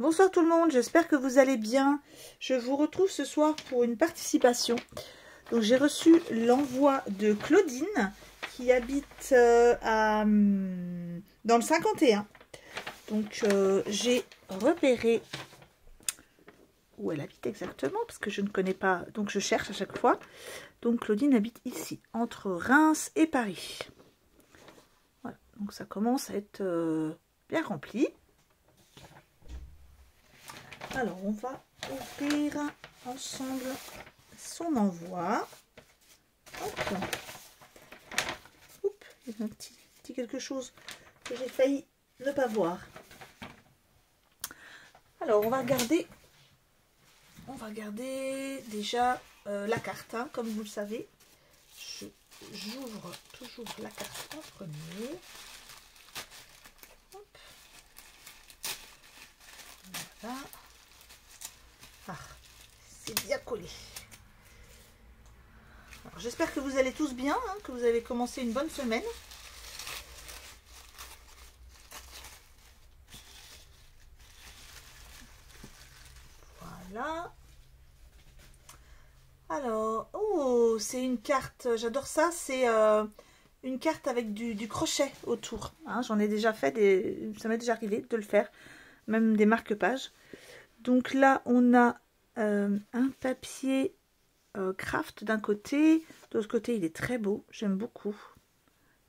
Bonsoir tout le monde, j'espère que vous allez bien. Je vous retrouve ce soir pour une participation. Donc j'ai reçu l'envoi de Claudine qui habite dans le 51. Donc j'ai repéré où elle habite exactement parce que je ne connais pas, donc je cherche à chaque fois. Donc Claudine habite ici, entre Reims et Paris. Voilà, donc ça commence à être bien rempli. Alors, on va ouvrir ensemble son envoi. Hop. Oups, il y a un petit quelque chose que j'ai failli ne pas voir. Alors, on va regarder déjà la carte, hein, comme vous le savez. J'ouvre toujours la carte en premier. Hop. Voilà. Ah, c'est bien collé. J'espère que vous allez tous bien, hein, que vous avez commencé une bonne semaine. Voilà. Alors, oh, c'est une carte, j'adore ça, c'est une carte avec du crochet autour. Hein, j'en ai déjà fait, ça m'est déjà arrivé de le faire, même des marque-pages. Donc là, on a un papier craft d'un côté, de l'autre côté, il est très beau, j'aime beaucoup.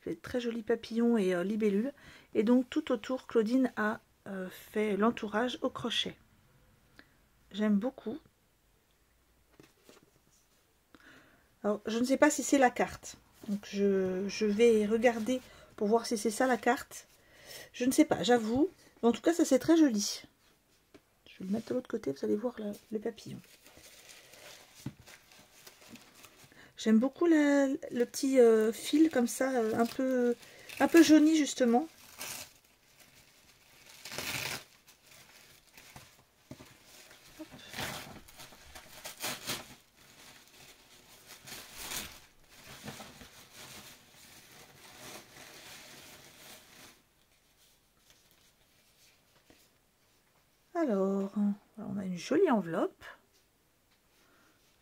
C'est très joli papillon et libellule. Et donc, tout autour, Claudine a fait l'entourage au crochet. J'aime beaucoup. Alors, je ne sais pas si c'est la carte. Donc, je vais regarder pour voir si c'est ça la carte. Je ne sais pas, j'avoue. En tout cas, ça c'est très joli. Je vais le mettre de l'autre côté, vous allez voir le papillon. J'aime beaucoup le petit fil comme ça, un peu jauni justement. Hop. Alors, on a une jolie enveloppe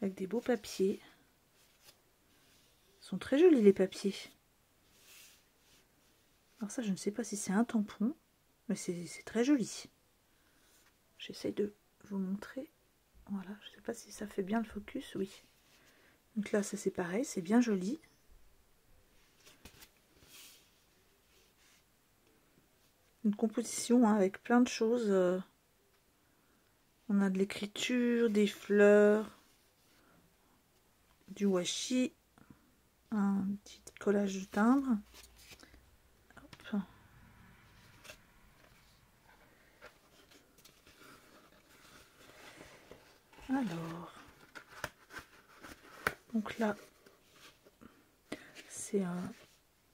avec des beaux papiers. Ils sont très jolis les papiers. Alors ça, je ne sais pas si c'est un tampon, mais c'est très joli. J'essaye de vous montrer. Voilà, je ne sais pas si ça fait bien le focus, oui. Donc là, ça c'est pareil, c'est bien joli. Une composition hein, avec plein de choses. On a de l'écriture, des fleurs, du washi, un petit collage de timbre. Hop. Alors, donc là, c'est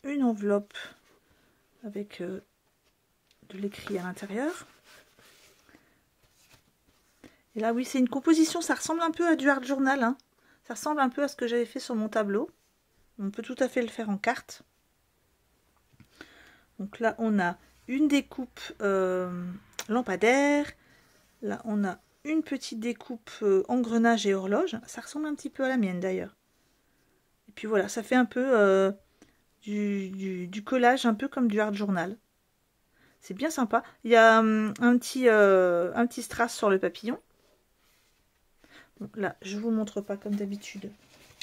une enveloppe avec de l'écrit à l'intérieur. Et là, oui, c'est une composition, ça ressemble un peu à du art journal. Hein. Ça ressemble un peu à ce que j'avais fait sur mon tableau. On peut tout à fait le faire en carte. Donc là, on a une découpe lampadaire. Là, on a une petite découpe engrenage et horloge. Ça ressemble un petit peu à la mienne d'ailleurs. Et puis voilà, ça fait un peu du collage, un peu comme du art journal. C'est bien sympa. Il y a un petit strass sur le papillon. Bon, là, je vous montre pas comme d'habitude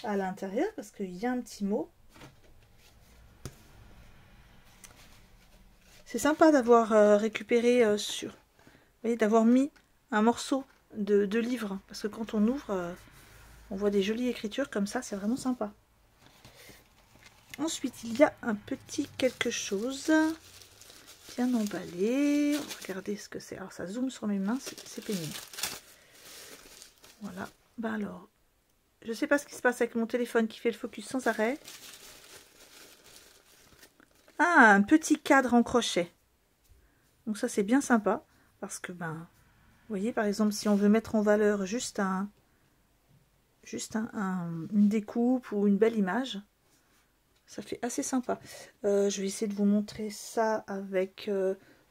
à l'intérieur parce qu'il y a un petit mot. C'est sympa d'avoir récupéré vous voyez, d'avoir mis un morceau de livre parce que quand on ouvre, on voit des jolies écritures comme ça, c'est vraiment sympa. Ensuite, il y a un petit quelque chose bien emballé. Regardez ce que c'est. Alors, ça zoome sur mes mains, c'est pénible. Voilà. Ben alors, je sais pas ce qui se passe avec mon téléphone qui fait le focus sans arrêt. Ah, un petit cadre en crochet. Donc ça, c'est bien sympa parce que, ben, vous voyez, par exemple, si on veut mettre en valeur juste une découpe ou une belle image, ça fait assez sympa. Je vais essayer de vous montrer ça avec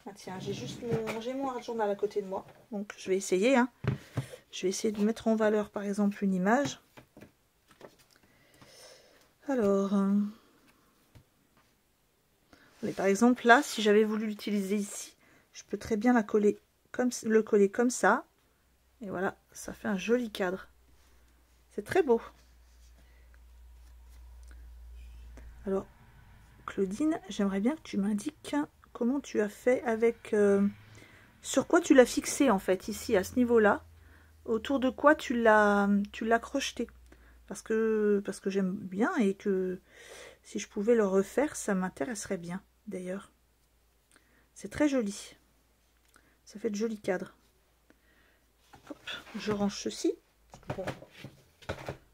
Ah tiens, j'ai mon art journal à côté de moi. Donc je vais essayer. Hein. Je vais essayer de mettre en valeur par exemple une image. Alors, mais par exemple là, si j'avais voulu l'utiliser ici, je peux très bien le coller comme ça. Et voilà, ça fait un joli cadre. C'est très beau. Alors, Claudine, j'aimerais bien que tu m'indiques comment tu as fait avec... sur quoi tu l'as fixé en fait, ici, à ce niveau-là. Autour de quoi tu l'as crocheté. Parce que j'aime bien et que si je pouvais le refaire, ça m'intéresserait bien d'ailleurs. C'est très joli. Ça fait de jolis cadres. Hop, je range ceci. Bon,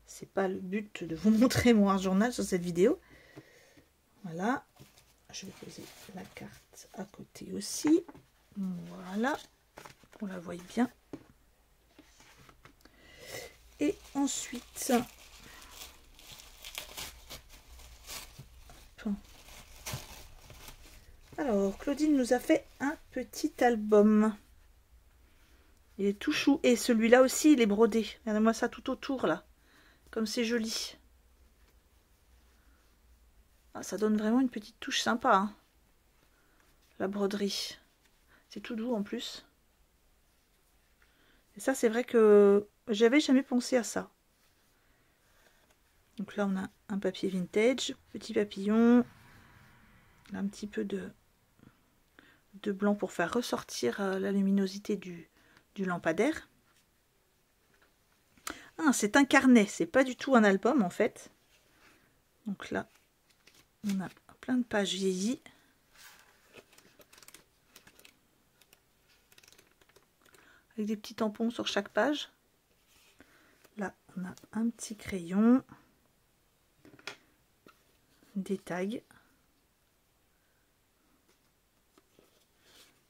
c'est pas le but de vous montrer mon art journal sur cette vidéo. Voilà. Je vais poser la carte à côté aussi. Voilà. On la voit bien. Et ensuite... Alors, Claudine nous a fait un petit album. Il est tout chou. Et celui-là aussi, il est brodé. Regardez-moi ça tout autour, là. Comme c'est joli. Ah, ça donne vraiment une petite touche sympa. Hein, la broderie. C'est tout doux en plus. Et ça, c'est vrai que j'avais jamais pensé à ça. Donc là, on a un papier vintage. Petit papillon. Là, un petit peu de blanc pour faire ressortir la luminosité du lampadaire. Ah, c'est un carnet, c'est pas du tout un album en fait. Donc là, on a plein de pages vieillies. Avec des petits tampons sur chaque page. Là, on a un petit crayon. Des tags.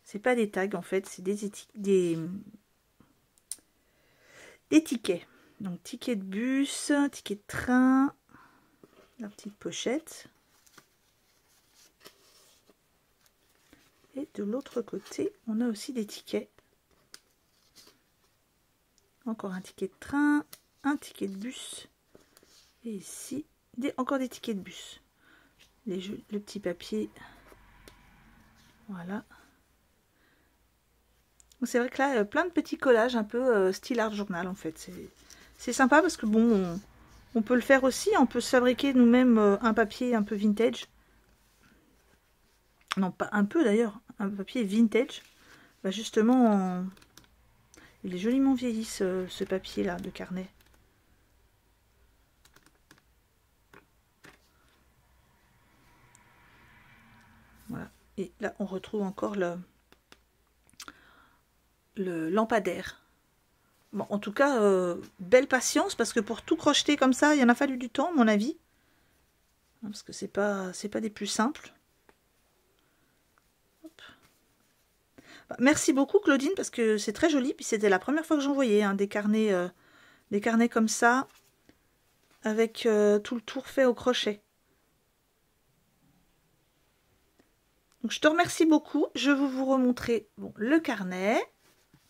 C'est pas des tags en fait, c'est des tickets. Donc ticket de bus, ticket de train, la petite pochette. Et de l'autre côté, on a aussi des tickets. Encore un ticket de train, un ticket de bus. Et ici, encore des tickets de bus. Le petit papier. Voilà. C'est vrai que là, plein de petits collages un peu style art journal en fait. C'est sympa parce que bon, on peut le faire aussi. On peut se fabriquer nous-mêmes un papier un peu vintage. Non, pas un peu d'ailleurs. Un papier vintage. Bah justement, il est joliment vieilli ce papier là de carnet. Voilà. Et là, on retrouve encore le lampadaire. Bon, en tout cas, belle patience parce que pour tout crocheter comme ça, il en a fallu du temps, à mon avis. Parce que c'est pas des plus simples. Hop. Merci beaucoup Claudine parce que c'est très joli. Puis c'était la première fois que j'en voyais hein, des carnets comme ça avec tout le tour fait au crochet. Donc je te remercie beaucoup. Je vais vous remontrer bon, le carnet.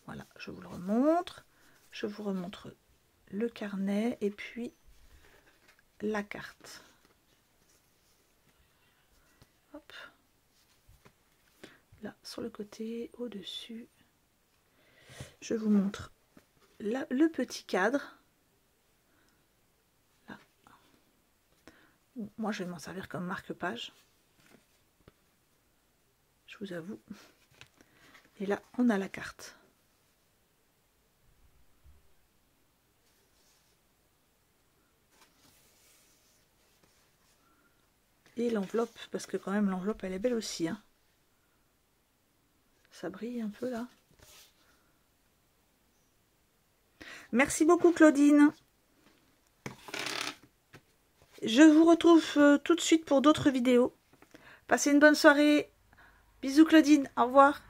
Voilà, je vous le remontre. Je vous remontre le carnet et puis la carte. Hop. Là, sur le côté, au-dessus. Je vous montre là, le petit cadre. Là. Moi, je vais m'en servir comme marque-page. Je vous avoue. Et là, on a la carte. Et l'enveloppe, parce que quand même l'enveloppe elle est belle aussi. Hein. Ça brille un peu là. Merci beaucoup Claudine. Je vous retrouve tout de suite pour d'autres vidéos. Passez une bonne soirée. Bisous Claudine, au revoir.